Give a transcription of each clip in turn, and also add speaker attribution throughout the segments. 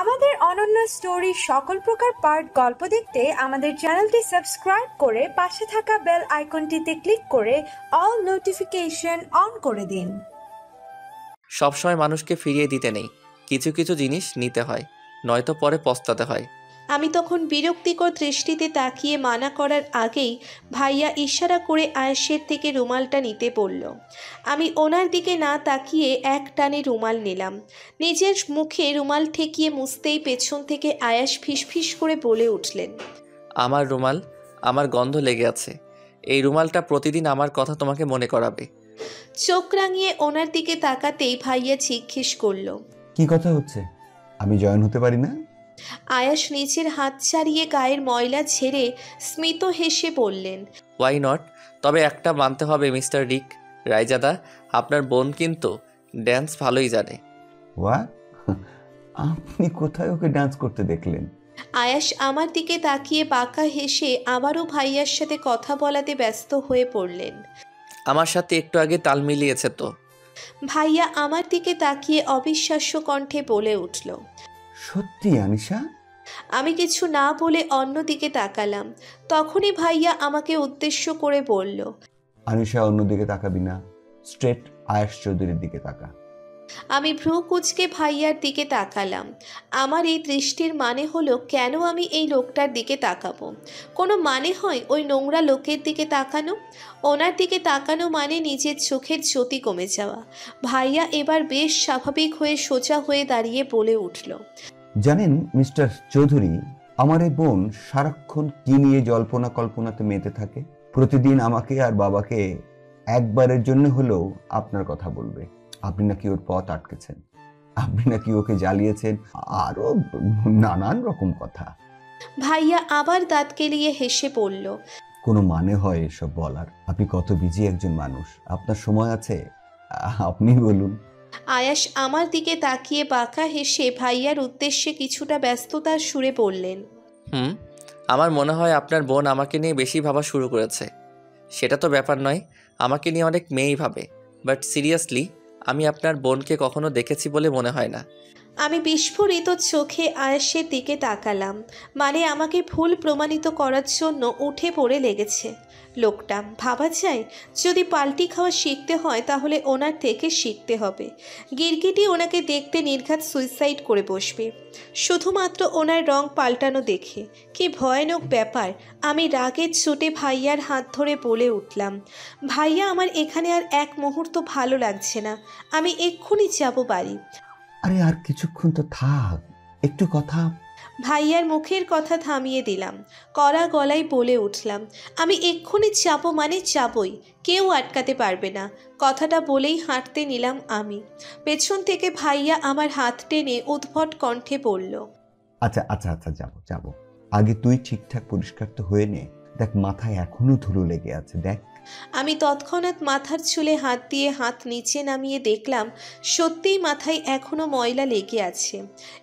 Speaker 1: আমাদের অনন্য স্টোরি সকল প্রকার পার্ট গল্প দেখতে আমাদের চ্যানেলটি সাবস্ক্রাইব করে পাশে থাকা বেল আইকনটিতে ক্লিক করে অল নোটিফিকেশন অন করে দিন।
Speaker 2: সবসময় মানুষকে ফিরিয়ে দিতে নেই, কিছু কিছু জিনিস নিতে হয়, নয়তো পরে পস্তাতে হয়।
Speaker 3: আমি তখন বিরক্তিকর দৃষ্টিতে তাকিয়ে মানা করার আগেই ভাইয়া ইশারা করে আয়েশের থেকে রুমালটা নিতে বলল। আমি ওনার দিকে না তাকিয়ে এক টানে রুমাল নিলাম। নিজের মুখে রুমাল ঠেকিয়ে মুছতেই পেছন থেকে আয়াস ফিসফিস করে বলে উঠলেন,
Speaker 2: আমার রুমাল, আমার গন্ধ লেগে আছে। এই রুমালটা প্রতিদিন আমার কথা তোমাকে মনে করাবে।
Speaker 3: চোখ রাঙিয়ে ওনার দিকে তাকাতেই ভাইয়া জিজ্ঞেস করল,
Speaker 4: কি কথা হচ্ছে? আমি জয়েন হতে পারি না?
Speaker 3: আয়াস নিচের হাত ছাড়িয়ে গায়ের ময়লা ঝেড়ে স্মিত হেসে বললেন,
Speaker 2: ওয়াই নট? তবে একটা মানতে হবে মিস্টার রিক রায়জাদা, আপনার বোন কিন্তু ড্যান্স ভালোই জানে।
Speaker 4: হোয়াট? আপনি কোথায় ওকে ডান্স করতে দেখলেন?
Speaker 3: আয়াস আমার দিকে তাকিয়ে বাঁকা হেসে আবারও ভাইয়ার সাথে কথা বলাতে ব্যস্ত হয়ে পড়লেন।
Speaker 2: আমার সাথে একটু আগে তাল মিলিয়েছে তো।
Speaker 3: ভাইয়া আমার দিকে তাকিয়ে অবিশ্বাস্য কণ্ঠে বলে উঠল।
Speaker 4: সত্যি আনিশা?
Speaker 3: আমি কিছু না বলে অন্যদিকে তাকালাম। তখনই ভাইয়া আমাকে উদ্দেশ্য করে বলল,
Speaker 4: আনিশা অন্যদিকে তাকাবি না, স্ট্রেট আয়েশ চৌধুরীর দিকে তাকা।
Speaker 3: আমি ভ্রু কুঁচকে ভাইয়ার দিকে তাকালাম। আমার এই দৃষ্টির মানে হলো কেন আমি এই লোকটার দিকে তাকাবো? কোনো মানে হয় ওই নোংরা লোকের দিকে তাকানো? ওনার দিকে তাকানো মানে নিজের চোখের জ্যোতি কমে যাওয়া। ভাইয়া এবার বেশ স্বাভাবিক হয়ে সোজা হয়ে দাঁড়িয়ে বলে উঠল,
Speaker 4: জানেন মিস্টার চৌধুরী, আমার এই বোন সারাক্ষণ কি নিয়ে জল্পনা কল্পনাতে মেতে থাকে। প্রতিদিন আমাকে আর বাবাকে একবারের জন্য হলেও আপনার কথা বলবে। আপনি নাকি ওর পথ আটকেছেন, আপনি নাকি ওকে জ্বালিয়েছেন, আরো নানান রকম কথা।
Speaker 3: ভাইয়া আবার দাঁত কেলিয়ে হেসে পড়ল,
Speaker 4: কোনো মানে হয় এসব বলার? আপনি কত বিজি একজন মানুষ, আপনার সময় আছে? আপনি বলুন।
Speaker 3: আয়াস আমার দিকে তাকিয়ে বাঁকা হেসে ভাইয়ার উদ্দেশ্যে কিছুটা ব্যস্ততার সুরে বললেন,
Speaker 2: আমার মনে হয় আপনার বোন আমাকে নিয়ে বেশি ভাবা শুরু করেছে। সেটা তো ব্যাপার নয়, আমাকে নিয়ে অনেক মেয়েই ভাবে, বাট সিরিয়াসলি আমি আপনার বোনকে কখনো দেখেছি বলে মনে হয় না।
Speaker 3: আমি বিস্ফোরিত চোখে আয়েশের দিকে তাকালাম। মানে আমাকে ভুল প্রমাণিত করার জন্য উঠে পড়ে লেগেছে লোকটা। ভাবা যায়, যদি পাল্টি খাওয়া শিখতে হয় তাহলে ওনার থেকে শিখতে হবে। গিরগিটি ওনাকে দেখতে নির্ঘাত সুইসাইড করে বসবে শুধুমাত্র ওনার রং পাল্টানো দেখে। কি ভয়ানক ব্যাপার! আমি রাগের চোটে ভাইয়ার হাত ধরে বলে উঠলাম, ভাইয়া আমার এখানে আর এক মুহূর্ত ভালো লাগছে না, আমি এক্ষুনি যাব বাড়ি।
Speaker 4: আরে আর কিছুক্ষণ তো থাক, একটু কথা।
Speaker 3: ভাইয়ার মুখের কথা থামিয়ে দিলাম। কড়া গলায় বলে উঠলাম, আমি এক্ষুনি যাবো মানে যাবই, কেউ আটকাতে পারবে না। কথাটা বলেই হাঁটতে নিলাম আমি। পেছন থেকে ভাইয়া আমার হাত টেনে উদ্ভট কণ্ঠে বলল,
Speaker 4: আচ্ছা আচ্ছা আচ্ছা, যাবো যাবো, আগে তুই ঠিকঠাক পরিষ্কার তো হয়ে নে। দেখ মাথায় এখনো ধুলো লেগে আছে, দেখ।
Speaker 3: আমি তৎক্ষণাৎ মাথার চুলে হাত দিয়ে হাত নিচে নামিয়ে দেখলাম সত্যিই মাথায় এখনো ময়লা লেগে আছে।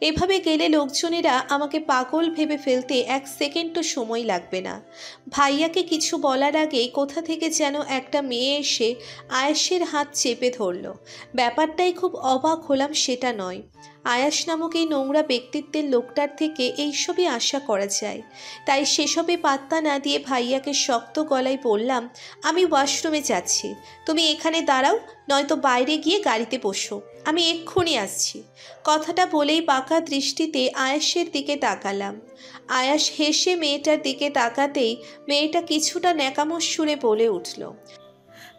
Speaker 3: এভাবে গেলে লোকজনেরা আমাকে পাগল ভেবে ফেলতে এক সেকেন্ডও সময় লাগবে না। ভাইয়াকে কিছু বলার আগেই কোথা থেকে যেন একটা মেয়ে এসে আয়েশের হাত চেপে ধরল। ব্যাপারটাই খুব অবাক হলাম সেটা নয়, আয়াস নামক এই নোংরা ব্যক্তিত্বের লোকটার থেকে এইসবই আশা করা যায়। তাই সেসবে পাত্তা না দিয়ে ভাইয়াকে শক্ত গলায় বললাম, আমি ওয়াশরুমে যাচ্ছি, তুমি এখানে দাঁড়াও, নয়তো বাইরে গিয়ে গাড়িতে বসো, আমি এক্ষুনি আসছি। কথাটা বলেই বাঁকা দৃষ্টিতে আয়াসের দিকে তাকালাম। আয়াস হেসে মেয়েটার দিকে তাকাতেই মেয়েটা কিছুটা ন্যাকামো সুরে বলে উঠল,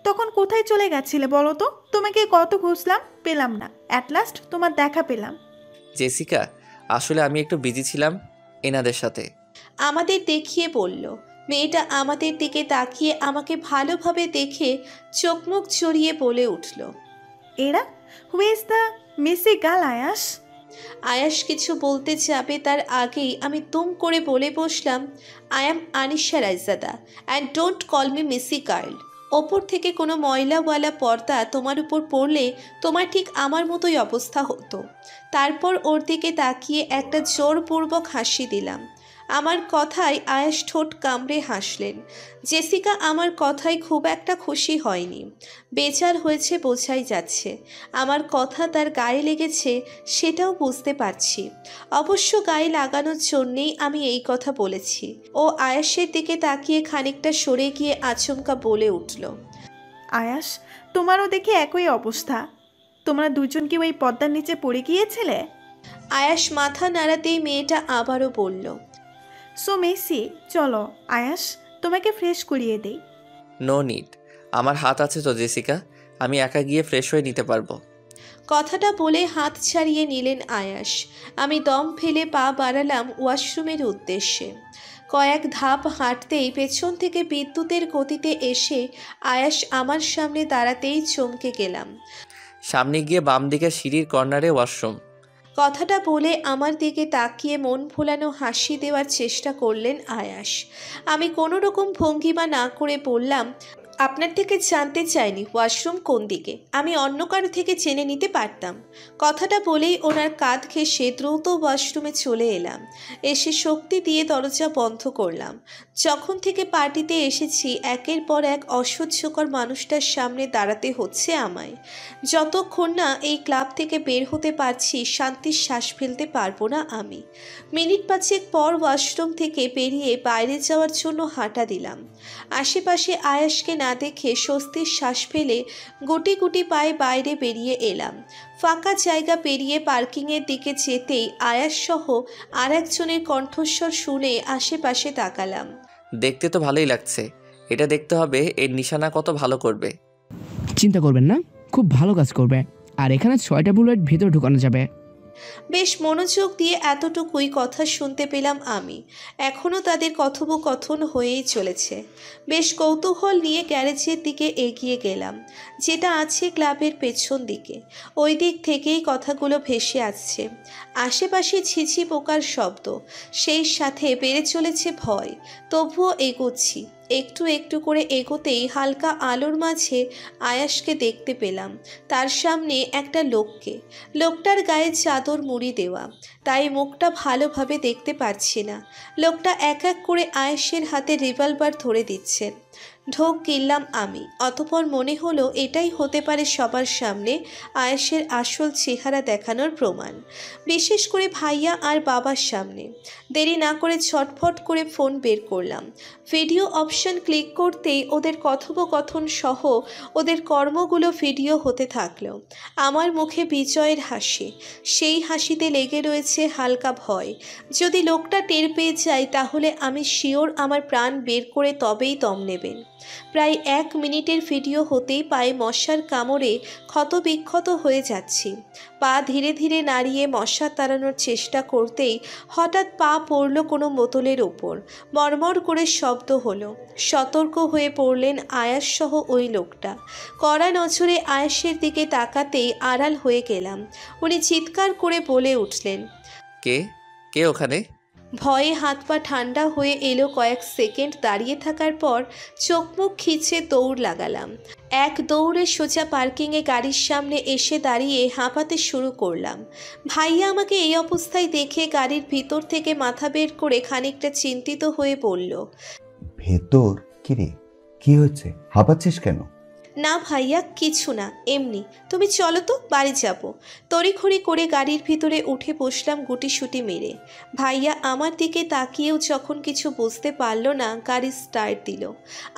Speaker 5: তখন কোথায় চলে গেছিলে বলো তো? তোমাকে কত খুঁজলাম, পেলাম না, অ্যাট লাস্ট তোমার দেখা পেলাম।
Speaker 2: জেসিকা, আসলে আমি একটু বিজি ছিলাম এনাদের সাথে।
Speaker 3: আমাদের দেখিয়ে বলল। মেয়েটা আমাদের দিকে তাকিয়ে আমাকে ভালোভাবে দেখে চোখ মুখ চড়িয়ে বলে উঠল,
Speaker 5: এরা হু ইজ দ্য মিসি গার্ল আয়াস?
Speaker 3: আয়াস কিছু বলতে যাবে তার আগেই আমি তুম করে বলে বসলাম, I am Anisha Raizada and don't call me missy girl. ওপর থেকে কোনো ময়লাওয়ালা পর্দা তোমার উপর পড়লে তোমার ঠিক আমার মতোই অবস্থা হতো। তারপর ওর দিকে তাকিয়ে একটা জোরপূর্বক হাসি দিলাম। আমার কথায় আয়াস ঠোঁট কামড়ে হাসলেন। জেসিকা আমার কথায় খুব একটা খুশি হয়নি। বেজার হয়েছে বোঝাই যাচ্ছে। আমার কথা তার গায়ে লেগেছে সেটাও বুঝতে পারছি। অবশ্য গায়ে লাগানোর জন্যেই আমি এই কথা বলেছি। ও আয়াসের দিকে তাকিয়ে খানিকটা সরে গিয়ে আচমকা বলে উঠল,
Speaker 5: আয়াস, তোমারও দেখে একই অবস্থা। তোমরা দুজন কি ওই পর্দার নিচে পড়ে গিয়েছিলে?
Speaker 3: আয়াস মাথা নাড়াতেই মেয়েটা আবারও বলল,
Speaker 5: সো মেসি, চলো আয়াস, তোমাকে ফ্রেশ করিয়ে দেই।
Speaker 2: নো নিড, আমার হাত আছে তো জেসিকা, আমি একা গিয়ে ফ্রেশ হয়ে নিতে পারবো।
Speaker 3: কথাটা বলে হাত ছাড়িয়ে নিলেন আয়াস। আমি দম ফেলে পা বাড়ালাম ওয়াশরুমের উদ্দেশ্যে। কয়েক ধাপ হাঁটতেই পেছন থেকে বিদ্যুতের গতিতে এসে আয়াস আমার সামনে দাঁড়াতেই চমকে গেলাম।
Speaker 2: সামনে গিয়ে বাম দিকে সিঁড়ির কর্নারে ওয়াশরুম।
Speaker 3: কথাটা বলে আমার দিকে তাকিয়ে মন ভোলানো হাসি দেওয়ার চেষ্টা করলেন আয়াস। আমি কোনো রকম ভঙ্গিমা না করে বললাম, আপনার থেকে জানতে চাইনি ওয়াশরুম কোন দিকে, আমি অন্য কারো থেকে জেনে নিতে পারতাম। কথাটা বলেই ওনার কাঁধ ঘেঁষে দ্রুত ওয়াশরুমে চলে এলাম। এসে শক্তি দিয়ে দরজা বন্ধ করলাম। যখন থেকে পার্টিতে এসেছি একের পর এক অসহ্যকর মানুষটার সামনে দাঁড়াতে হচ্ছে আমায়। যতক্ষণ না এই ক্লাব থেকে বের হতে পারছি শান্তির শ্বাস ফেলতে পারবো না আমি। মিনিট পাঁচেক পর ওয়াশরুম থেকে বেরিয়ে বাইরে যাওয়ার জন্য হাঁটা দিলাম। আশেপাশে আয়াসকে না দেখে স্বস্তির শ্বাস ফেলে গুটি গুটি পায়ে বাইরে বেরিয়ে এলাম। ফাঁকা জায়গা পেরিয়ে পার্কিংয়ের দিকে যেতেই আয়াস সহ আর একজনের কণ্ঠস্বর শুনে আশেপাশে তাকালাম।
Speaker 2: দেখতে তো ভালোই লাগছে, এটা দেখতে হবে এর নিশানা কত ভালো করবে।
Speaker 6: চিন্তা করবেন না, খুব ভালো কাজ করবে। আর এখানে 6টা বুলেট ভেতরে ঢুকানো যাবে।
Speaker 3: বেশ মনোযোগ দিয়ে এতটুকুই কথা শুনতে পেলাম আমি। এখনও তাদের কথোপকথন হয়েই চলেছে। বেশ কৌতূহল নিয়ে গ্যারেজের দিকে এগিয়ে গেলাম, যেটা আছে ক্লাবের পেছন দিকে। ওই দিক থেকেই কথাগুলো ভেসে আসছে। আশেপাশে ছিছি পোকার শব্দ, সেই সাথে বেড়ে চলেছে ভয়। তবুও এগোচ্ছি। একটু একটু করে এগোতেই হালকা আলোর মাঝে আয়াসকে দেখতে পেলাম। তার সামনে একটা লোককে। লোকটার গায়ে চাদর মুড়ি দেওয়া, তাই মুখটা ভালোভাবে দেখতে পাচ্ছি না। লোকটা এক এক করে আয়েশের হাতে রিভলভার ধরে দিচ্ছেন। ঢোক গিললাম আমি। অতঃপর মনে হলো এটাই হতে পারে সবার সামনে আয়েশের আসল চেহারা দেখানোর প্রমাণ, বিশেষ করে ভাইয়া আর বাবার সামনে। দেরি না করে ছটফট করে ফোন বের করলাম। ভিডিও অপশন ক্লিক করতেই ওদের কথোপকথন সহ ওদের কর্মগুলো ভিডিও হতে থাকলো। আমার মুখে বিজয়ের হাসি, সেই হাসিতে লেগে রয়েছে হালকা ভয়। যদি লোকটা টের পেয়ে যায় তাহলে আমি শিওর আমার প্রাণ বের করে তবেই দম নেবেন। প্রায় 1 মিনিটের ভিডিও হতেই পায়ে মশার কামড়ে ক্ষতবিক্ষত হয়ে যাচ্ছি। পা ধীরে ধীরে নাড়িয়ে মশা তাড়ানোর চেষ্টা করতেই হঠাৎ পা পড়ল কোনো বোতলের ওপর। মরমর করে শব্দ হলো। সতর্ক হয়ে পড়লেন আয়াস সহ ওই লোকটা। কড়া নজরে আয়াসের দিকে তাকাতেই আড়াল হয়ে গেলাম। উনি চিৎকার করে বলে উঠলেন,
Speaker 2: কে কে ওখানে?
Speaker 3: ভয়ে হাত পা ঠান্ডা হয়ে এলো। কয়েক সেকেন্ড দাঁড়িয়ে থাকার পর চোখ মুখ খিচে দৌড় লাগালাম। এক দৌড়ে সোজা পার্কিংয়ে গাড়ির সামনে এসে দাঁড়িয়ে হাঁপাতে শুরু করলাম। ভাইয়া আমাকে এই অবস্থায় দেখে গাড়ির ভিতর থেকে মাথা বের করে খানিকটা চিন্তিত হয়ে বলল,
Speaker 4: ভেতর কিরে, কি হয়েছে? হাঁপাচ্ছিস কেন?
Speaker 3: না ভাইয়া, কিছু না, এমনি। তুমি চলো তো, বাড়ি যাব। তড়িঘড়ি করে গাড়ির ভিতরে উঠে বসলাম গুটিসুটি মেরে। ভাইয়া আমার দিকে তাকিয়েও যখন কিছু বুঝতে পারল না, গাড়ি স্টার্ট দিল।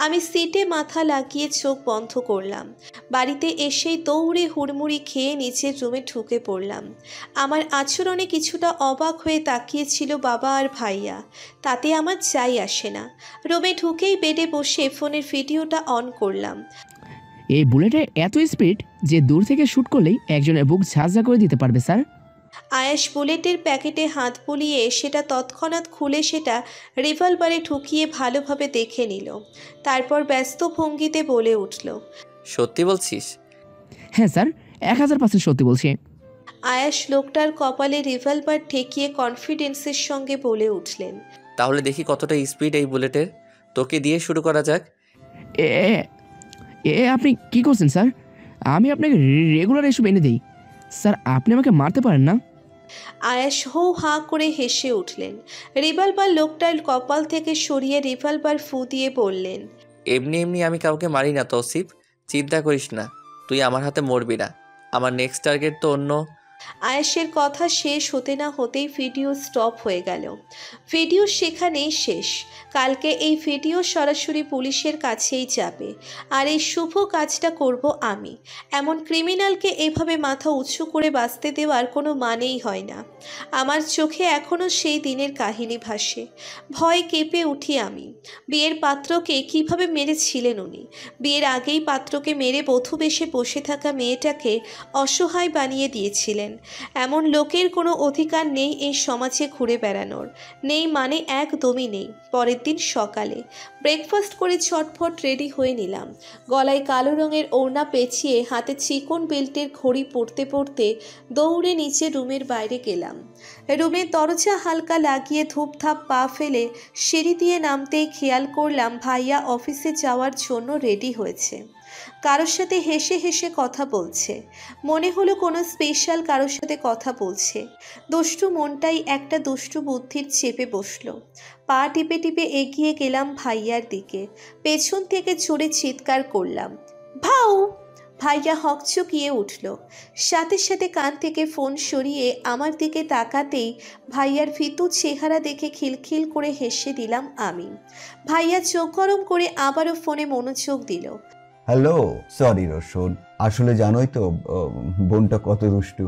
Speaker 3: আমি সিটে মাথা লাগিয়ে চোখ বন্ধ করলাম। বাড়িতে এসেই দৌড়ে হুড়মুড়ি খেয়ে নিচের রুমে ঢুকে পড়লাম। আমার আচরণে কিছুটা অবাক হয়ে তাকিয়েছিল বাবা আর ভাইয়া, তাতে আমার যাই আসে না। রুমে ঢুকেই বেডে বসে ফোনের ভিডিওটা অন করলাম।
Speaker 6: এই বুলেটের এত স্পিড যে দূর থেকে শ্যুট করলেই একজনের বুক ঝাঁঝা করে দিতে পারবে স্যার।
Speaker 3: আয়েশ বুলেটের প্যাকেটে হাত বুলিয়ে সেটা তৎক্ষণাৎ খুলে সেটা রিভলভারে ঢুকিয়ে ভালোভাবে দেখে নিল। তারপর ব্যস্ত ভঙ্গিতে বলে উঠল,
Speaker 2: সত্যি বলছিস?
Speaker 6: হ্যাঁ স্যার, 1000% সত্যি বলছি।
Speaker 3: আয়েশ লোকটার কপালে রিভলভার ঠেকিয়ে কনফিডেন্সের সঙ্গে বলে উঠলেন,
Speaker 2: তাহলে দেখি কতটা স্পিড এই বুলেটের। তোকে দিয়ে শুরু করা যাক।
Speaker 6: এ আপনি কি করছেন স্যার? আমি আপনাকে রেগুলার এসব এনে দিই স্যার, আপনি আমাকে মারতে পারেন না।
Speaker 3: আয়াস হো হাঁ করে হেসে উঠলেন। রিভলভার লোকটার কপাল থেকে সরিয়ে রিভলভার ফু দিয়ে বললেন,
Speaker 2: এমনি এমনি আমি কাউকে মারি না তৌসিফ, চিন্তা করিস না, তুই আমার হাতে মরবি না। আমার নেক্সট টার্গেট তো অন্য।
Speaker 3: আয়েশের কথা শেষ হতে না হতেই ভিডিও স্টপ হয়ে গেল। ভিডিও সেখানেই শেষ। কালকে এই ভিডিও সরাসরি পুলিশের কাছেই যাবে, আর এই শুভ কাজটা করব আমি। এমন ক্রিমিনালকে এভাবে মাথা উঁচু করে বাঁচতে দেওয়ার কোনো মানেই হয় না। আমার চোখে এখনও সেই দিনের কাহিনী ভাসে। ভয় কেঁপে উঠি আমি। বিয়ের পাত্রকে কিভাবে মেরেছিলেন উনি? বিয়ের আগেই পাত্রকে মেরে বধূ বেশে বসে থাকা মেয়েটাকে অসহায় বানিয়ে দিয়েছিলেন। এমন লোকের কোনো অধিকার নেই এই সমাজে ঘুরে বেড়ানোর। নেই মানে একদমই নেই। পরের দিন সকালে ব্রেকফাস্ট করে ছটফট রেডি হয়ে নিলাম। গলায় কালো রঙের ওড়না পেঁচিয়ে হাতে চিকন বেল্টের ঘড়ি পরতে পরতে দৌড়ে নিচে রুমের বাইরে গেলাম। রুমের দরজা হালকা লাগিয়ে ধূপধাপ পা ফেলে সিঁড়ি দিয়ে নামতেই খেয়াল করলাম ভাইয়া অফিসে যাওয়ার জন্য রেডি হয়েছে। কারোর সাথে হেসে হেসে কথা বলছে। মনে হলো কোনো স্পেশাল কারোর সাথে কথা বলছে। দুষ্টু মনটাই একটা দুষ্টু বুদ্ধির চেপে বসলো। পা টিপে টিপে এগিয়ে গেলাম ভাইয়ার দিকে। পেছন থেকে চড়ে চিৎকার করলাম, ভাউ! ভাইয়া হকচকিয়ে উঠল। সাথে সাথে কান থেকে ফোন সরিয়ে আমার দিকে তাকাতেই ভাইয়ার ভীতু চেহারা দেখে খিলখিল করে হেসে দিলাম আমি। ভাইয়া চোখ গরম করে আবারও ফোনে মনোযোগ দিল।
Speaker 4: হ্যালো, সরি রোশন, আসলে জানোই তো বোনটা কত দুষ্টু,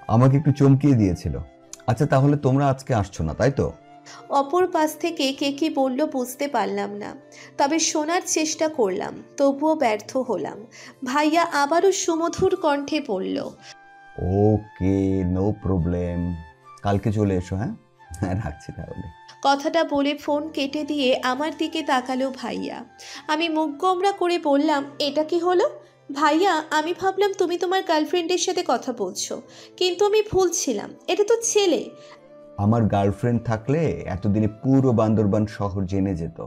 Speaker 4: আমাকে একটু চমকিয়ে দিয়েছিল। আচ্ছা তাহলে তোমরা আজকে আসছো না, তাই তো?
Speaker 3: অপর পাশ থেকে কে কি বলল বুঝতে পারলাম না, তবে শোনার চেষ্টা করলাম, তবুও ব্যর্থ হলাম। ভাইয়া আবারও সুমধুর কণ্ঠে বলল,
Speaker 4: ওকে, নো প্রবলেম, কালকে চলে এসো। হ্যাঁ হ্যাঁ, রাখছি তাহলে।
Speaker 3: কথাটা বলে ফোন কেটে দিয়ে আমার দিকে তাকালো ভাইয়া। আমি মুখ গোমরা করে বললাম, এটা কি হলো? ভাইয়া, আমি ভাবলাম তুমি তোমার গার্লফ্রেন্ডের সাথে কথা বলছো, কিন্তু আমি ভুল ছিলাম, এটা তো ছেলে।
Speaker 4: আমার গার্লফ্রেন্ড থাকলে এতদিনে পুরো বান্দরবান শহর জেনে যেত।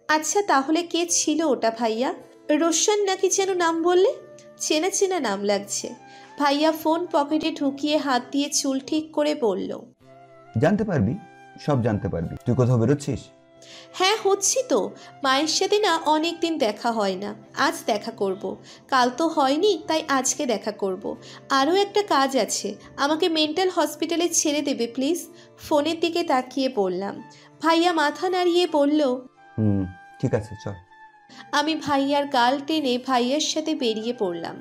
Speaker 3: আচ্ছা তাহলে কে ছিল ওটা ভাইয়া? রোশন নাকি যেন নাম বললে? চেনা চেনা নাম লাগছে। ভাইয়া ফোন পকেটে ঢুকিয়ে হাত দিয়ে চুল ঠিক করে বলল,
Speaker 4: জানতে পারবি, সব জানতে পারবি। তুই কোথাও বেরোচ্ছিস?
Speaker 3: হ্যাঁ হচ্ছি তো। মায়ের সাথে না অনেক দিন দেখা হয় না, আজ দেখা করব। কাল তো হয়নি, তাই আজকে দেখা করব। আরও একটা কাজ আছে, আমাকে মেন্টাল হসপিটালে ছেড়ে দেবে প্লিজ? ফোনের দিকে তাকিয়ে বললাম। ভাইয়া মাথা নাড়িয়ে বলল,
Speaker 4: ঠিক আছে, চল।
Speaker 3: আমি ভাইয়ার গাল টেনে ভাইয়ার সাথে বেরিয়ে পড়লাম।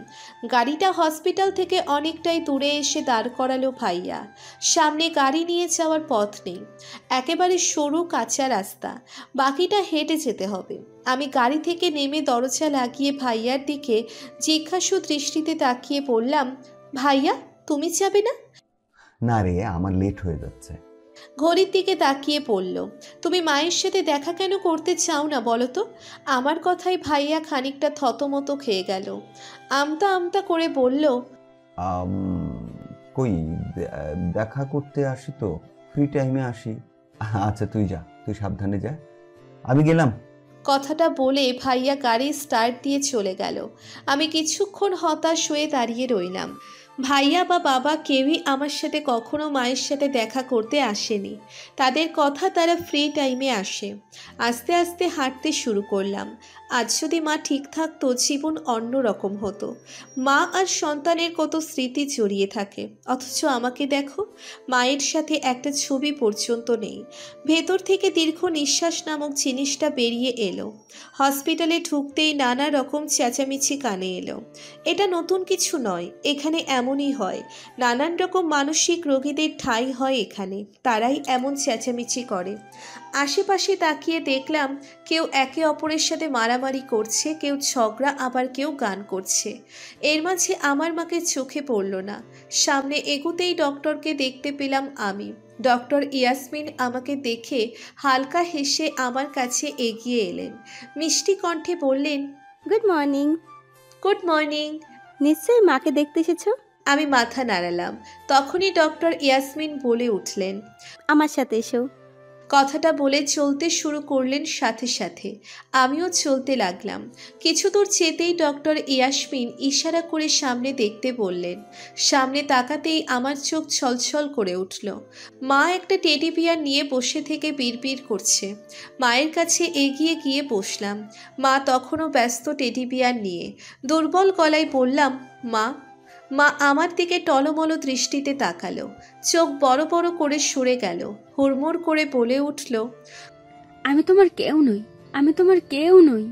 Speaker 3: গাড়িটা হসপিটাল থেকে অনেকটাই দূরে এসে দাঁড় করালো ভাইয়া। সামনে গাড়ি নিয়ে যাওয়ার পথ নেই, একেবারে সরু কাঁচা রাস্তা, বাকিটা হেঁটে যেতে হবে। আমি গাড়ি থেকে নেমে দরজা লাগিয়ে ভাইয়ার দিকে জিজ্ঞাসু দৃষ্টিতে তাকিয়ে বললাম, ভাইয়া তুমি যাবে না?
Speaker 4: না রে, আমার লেট হয়ে যাচ্ছে।
Speaker 3: ঘড়ির দিকে তাকিয়ে পড়ল, তুমি মায়ের সাথে দেখা কেন করতে চাও না বলো তো? আমার কথায় ভাইয়া খানিকটা থতমত খেয়ে গেল। আমতা আমতা করে বলল,
Speaker 4: আম, কই দেখা করতে আসি তো, ফ্রি টাইমে আসি। আচ্ছা তুই যা, তুই সাবধানে যা, আমি গেলাম।
Speaker 3: কথাটা বলে ভাইয়া গাড়ি স্টার্ট দিয়ে চলে গেল। আমি কিছুক্ষণ হতাশ হয়ে দাঁড়িয়ে রইলাম। ভাইয়া বা বাবা কেউই আমার সাথে কখনো মায়ের সাথে দেখা করতে আসেনি। তাদের কথা তারা ফ্রি টাইমে আসে। আস্তে আস্তে হাঁটতে শুরু করলাম। আজ যদি মা ঠিক থাকতো, জীবন অন্য রকম হতো। মা আর সন্তানের কত স্মৃতি জড়িয়ে থাকে, অথচ আমাকে দেখো, মায়ের সাথে একটা ছবি পর্যন্ত নেই। ভেতর থেকে দীর্ঘ নিঃশ্বাস নামক জিনিসটা বেরিয়ে এলো। হসপিটালে ঢুকতেই নানা রকম চেঁচামেচি কানে এলো। এটা নতুন কিছু নয়, এখানে এমনই হয়। নানান রকম মানসিক রোগীদের ঠাঁই হয় এখানে, তারাই এমন চেঁচামেচি করে। আশেপাশে তাকিয়ে দেখলাম কেউ একে অপরের সাথে মারামারি করছে, কেউ ঝগড়া, আবার কেউ গান করছে। এর মাঝে আমার মাকে চোখে পড়ল না। সামনে এগোতেই ডক্টরকে দেখতে পেলাম আমি। ডক্টর ইয়াসমিন আমাকে দেখে হালকা হেসে আমার কাছে এগিয়ে এলেন। মিষ্টি কণ্ঠে বললেন,
Speaker 7: গুড মর্নিং।
Speaker 3: Good morning.
Speaker 7: নিশ্চয়ই মাকে দেখতে এসেছো।
Speaker 3: আমি মাথা নাড়ালাম। তখনই ডক্টর ইয়াসমিন বলে উঠলেন,
Speaker 7: আমার সাথে এসো।
Speaker 3: কথাটা বলে চলতে শুরু করলেন সাথে সাথে। আমিও চলতে লাগলাম। কিছু দূর যেতেই ডক্টর ইয়াসমিন ইশারা করে সামনে দেখতে বললেন। সামনে তাকাতেই আমার চোখ ছলছল করে উঠল। মা একটা টেডি বিয়ার নিয়ে বসে থেকে বিড়বিড় করছে। মায়ের কাছে এগিয়ে গিয়ে বসলাম। মা তখনও ব্যস্ত টেডি বিয়ার নিয়ে। দুর্বল গলায় বললাম, মা। মা আমার দিকে টলমল দৃষ্টিতে তাকালো। চোখ বড় বড় করে সরে গেল। হুড়মুড় করে বলে উঠল,
Speaker 7: আমি তোমার কেউ নই, আমি তোমার কেউ নই।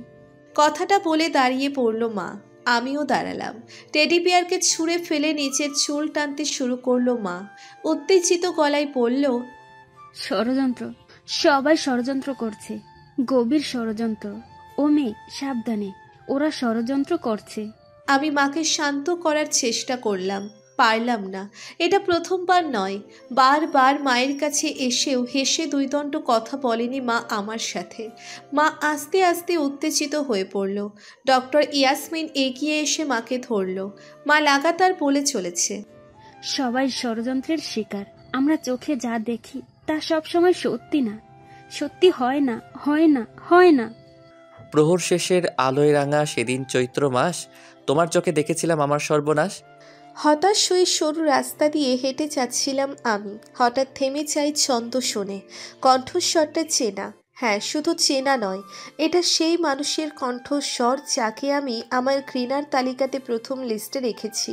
Speaker 3: কথাটা বলে দাঁড়িয়ে পড়ল মা। আমিও দাঁড়ালাম। টেডি বিয়ারকে ছুঁড়ে ফেলে নিচের চুল টানতে শুরু করলো মা। উত্তেজিত গলায় বলল,
Speaker 7: ষড়যন্ত্র, সবাই ষড়যন্ত্র করছে, গভীর ষড়যন্ত্র। ও মেয়ে সাবধানে, ওরা ষড়যন্ত্র করছে।
Speaker 3: আমি মাকে শান্ত করার চেষ্টা করলাম, পারলাম না। এটা প্রথমবার নয়, বারবার মায়ের কাছে এসেও হেসে দুইদণ্ড কথা বলেনি মা আমার সাথে। মা আস্তে আস্তে উত্তেজিত হয়ে পড়ল। ডক্টর ইয়াসমিন এগিয়ে এসে মাকে ধরল। মা লাগাতার বলে চলেছে,
Speaker 7: সবাই ষড়যন্ত্রের শিকার। আমরা চোখে যা দেখি তা সবসময় সত্যি না, সত্যি হয় না, হয় না, হয় না।
Speaker 2: প্রহর শেষের আলোয় রাঙা সেদিন চৈত্র মাস, তোমার চোখে দেখেছিলাম আমার সর্বনাশ।
Speaker 3: হতাশ হয়ে সরু রাস্তা দিয়ে হেঁটে যাচ্ছিলাম আমি। হঠাৎ থেমে যাই ছন্দ শুনে। কণ্ঠস্বরটা চেনা। হ্যাঁ, শুধু চেনা নয়, এটা সেই মানুষের কণ্ঠস্বর যাকে আমি আমার ঘৃণার তালিকাতে প্রথম লিস্টে রেখেছি।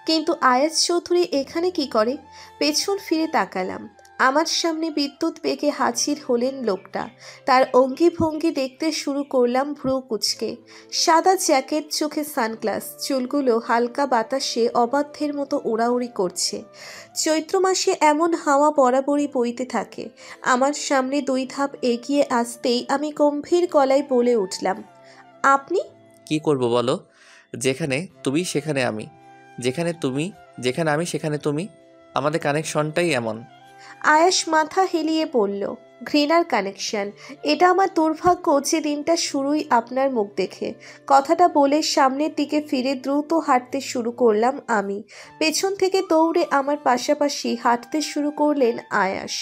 Speaker 3: কিন্তু আয়াজ চৌধুরী এখানে কি করে? পেছন ফিরে তাকালাম। আমার সামনে বিদ্যুৎ বেগে হাজির হলেন লোকটা। তার অঙ্গি ভঙ্গি দেখতে শুরু করলাম ভ্রু কুঁচকে। সাদা জ্যাকেট, চোখে সানগ্লাস, চুলগুলো হালকা বাতাসে অবাধ্যের মতো উড়াউড়ি করছে। চৈত্র মাসে এমন হাওয়া বরাবরই বইতে থাকে। আমার সামনে 2 ধাপ এগিয়ে আসতেই আমি গম্ভীর গলায় বলে উঠলাম, আপনি?
Speaker 2: কি করব বলো? যেখানে তুমি সেখানে আমি, যেখানে তুমি, যেখানে আমি সেখানে তুমি। আমাদের কানেকশনটাই এমন।
Speaker 3: আয়াস মাথা হেলিয়ে পড়ল। ঘৃণার কানেকশন? এটা আমার দুর্ভাগ্য যে দিনটা শুরুই আপনার মুখ দেখে। কথাটা বলে সামনের দিকে ফিরে দ্রুত হাঁটতে শুরু করলাম আমি। পেছন থেকে দৌড়ে আমার পাশাপাশি হাঁটতে শুরু করলেন আয়াস।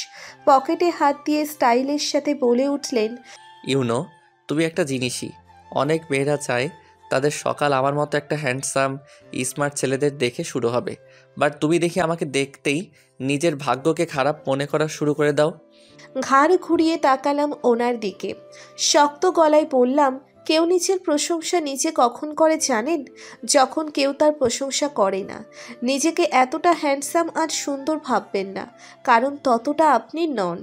Speaker 3: পকেটে হাত দিয়ে স্টাইলের সাথে বলে উঠলেন,
Speaker 2: ইউনো, তুমি একটা জিনিসই, অনেক মেয়েরা চায় তাদের সকাল আমার মতো একটা হ্যান্ডসাম স্মার্ট ছেলেদের দেখে শুরু হবে, বাট তুমি দেখি আমাকে দেখতেই নিজের ভাগ্যকে খারাপ মনে করা শুরু করে দাও।
Speaker 3: ঘাড় ঘুরিয়ে তাকালাম ওনার দিকে। শক্ত গলায় বললাম, কেউ নিজের প্রশংসা নিজে কখন করে জানেন? যখন কেউ তার প্রশংসা করে না। নিজেকে এতটা হ্যান্ডসাম আর সুন্দর ভাববেন না, কারণ ততটা আপনি নন।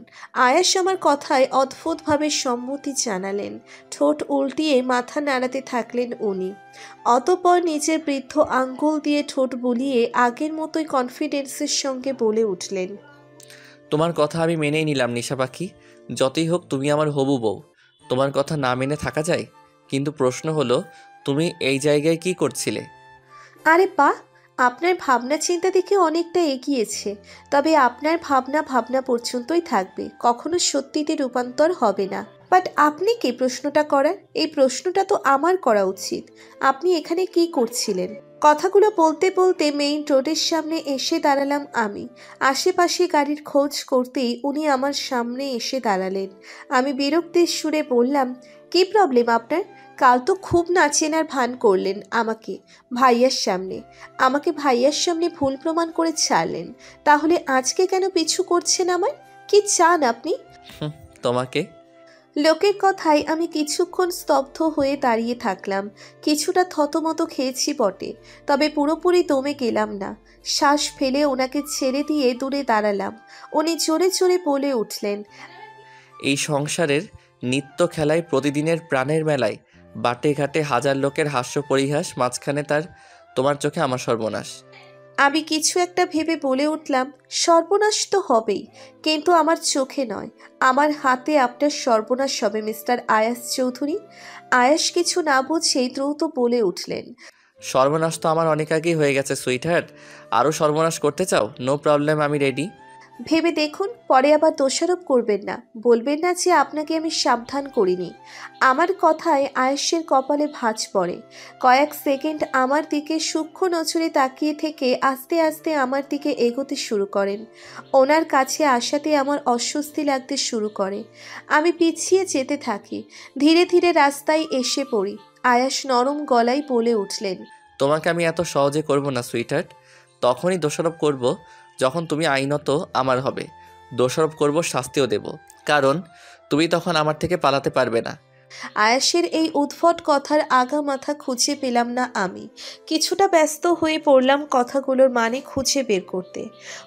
Speaker 3: আয়াস আমার কথায় অদ্ভুতভাবে সম্মতি জানালেন। ঠোঁট উল্টিয়ে মাথা নাড়াতে থাকলেন উনি। অতঃপর নিজের বৃদ্ধ আঙ্গুল দিয়ে ঠোঁট বুলিয়ে আগের মতোই কনফিডেন্সের সঙ্গে বলে উঠলেন,
Speaker 2: তোমার কথা আমি মেনেই নিলাম নিশা পাখি। যতই হোক তুমি আমার হবু বউ, তোমার কথা না মেনে থাকা যায়? কিন্তু প্রশ্ন হলো, তুমি এই জায়গায় কি করছিলে?
Speaker 3: আরে বাহ, আপনার ভাবনা চিন্তা দেখে অনেকটা এগিয়েছে। তবে আপনার ভাবনা ভাবনা পর্যন্তই থাকবে, কখনো সত্যিতে রূপান্তর হবে না। বাট আপনি কে প্রশ্নটা করার? এই প্রশ্নটা তো আমার করা উচিত। আপনি এখানে কি করছিলেন? কথাগুলো বলতে বলতে মেইন রোডের সামনে এসে দাঁড়ালাম আমি। আশেপাশে গাড়ির খোঁজ করতেই উনি আমার সামনে এসে দাঁড়ালেন। আমি বিরক্তির সুরে বললাম, কি প্রবলেম আপনার? কাল তো খুব নাচেনার ভান করলেন আমাকে ভাইয়ার সামনে। আমাকে ভাইয়ার সামনে ভুল প্রমাণ করে ছাড়লেন। তাহলে আজকে কেন পিছু করছেন আমার? কি চান আপনি?
Speaker 2: তোমাকে?
Speaker 3: লোকের কথায় আমি কিছুক্ষণ স্তব্ধ হয়ে দাঁড়িয়ে থাকলাম। কিছুটা থতমত খেয়েছি বটে, তবে পুরোপুরি দমে গেলাম না। শ্বাস ফেলে ওনাকে ছেড়ে দিয়ে দূরে দাঁড়ালাম। উনি জোরে জোরে বলে উঠলেন,
Speaker 2: এই সংসারের নিত্য খেলায়, প্রতিদিনের প্রাণের মেলায়, বাটে ঘাটে হাজার লোকের হাস্য পরিহাস, মাঝখানে তোমার চোখে আমার সর্বনাশ।
Speaker 3: আমি কিছু একটা ভেবে বলে উঠলাম, সর্বনাশ তো হবেই, কিন্তু আমার চোখে নয়, আমার হাতে আপনার সর্বনাশ হবে মিস্টার আয়াস চৌধুরী। আয়াস কিছু না বুঝেই দ্রুত বলে উঠলেন,
Speaker 2: সর্বনাশ তো আমার অনেক আগেই হয়ে গেছে সুইটহার্ট। আরও সর্বনাশ করতে চাও? নো প্রবলেম, আমি রেডি।
Speaker 3: ভেবে দেখুন, পরে আবার দোষারোপ করবেন না, বলবেন না যে আপনাকে আমি সাবধান করিনি। আমার কথায় আয়েশের কপালে ভাঁজ পড়ে। কয়েক সেকেন্ড আমার দিকে সূক্ষ্ম নজরে তাকিয়ে থেকে আস্তে আস্তে আমার দিকে এগোতে শুরু করেন। ওনার কাছে আসাতে আমার অস্বস্তি লাগতে শুরু করে। আমি পিছিয়ে যেতে থাকি। ধীরে ধীরে রাস্তায় এসে পড়ি। আয়াস নরম গলায় বলে উঠলেন,
Speaker 2: তোমাকে আমি এত সহজে করব না সুইটহার্ট। তখনই দোষারোপ করব যখন তুমি আইনত আমার হবে। দোষারোপ করব, শাস্তিও দেব, কারণ তুমি তখন আমার থেকে পালাতে পারবে না।
Speaker 3: আয়াসের এই উদ্ভট কথার আগা মাথা খুঁজে পেলাম না আমি। কিছুটা ব্যস্ত হয়ে পড়লাম কথাগুলোর মানে খুঁজে বের করতে।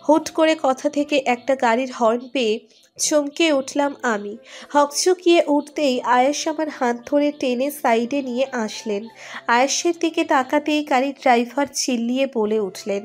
Speaker 3: হুট করে কথা থেকে একটা গাড়ির হর্ন পেয়ে চমকে উঠলাম আমি। হকচকিয়ে উঠতেই আয়েশ আমার হাত ধরে টেনে সাইডে নিয়ে আসলেন। আয়েশের দিকে তাকাতেই গাড়ির ড্রাইভার চিল্লিয়ে বলে উঠলেন,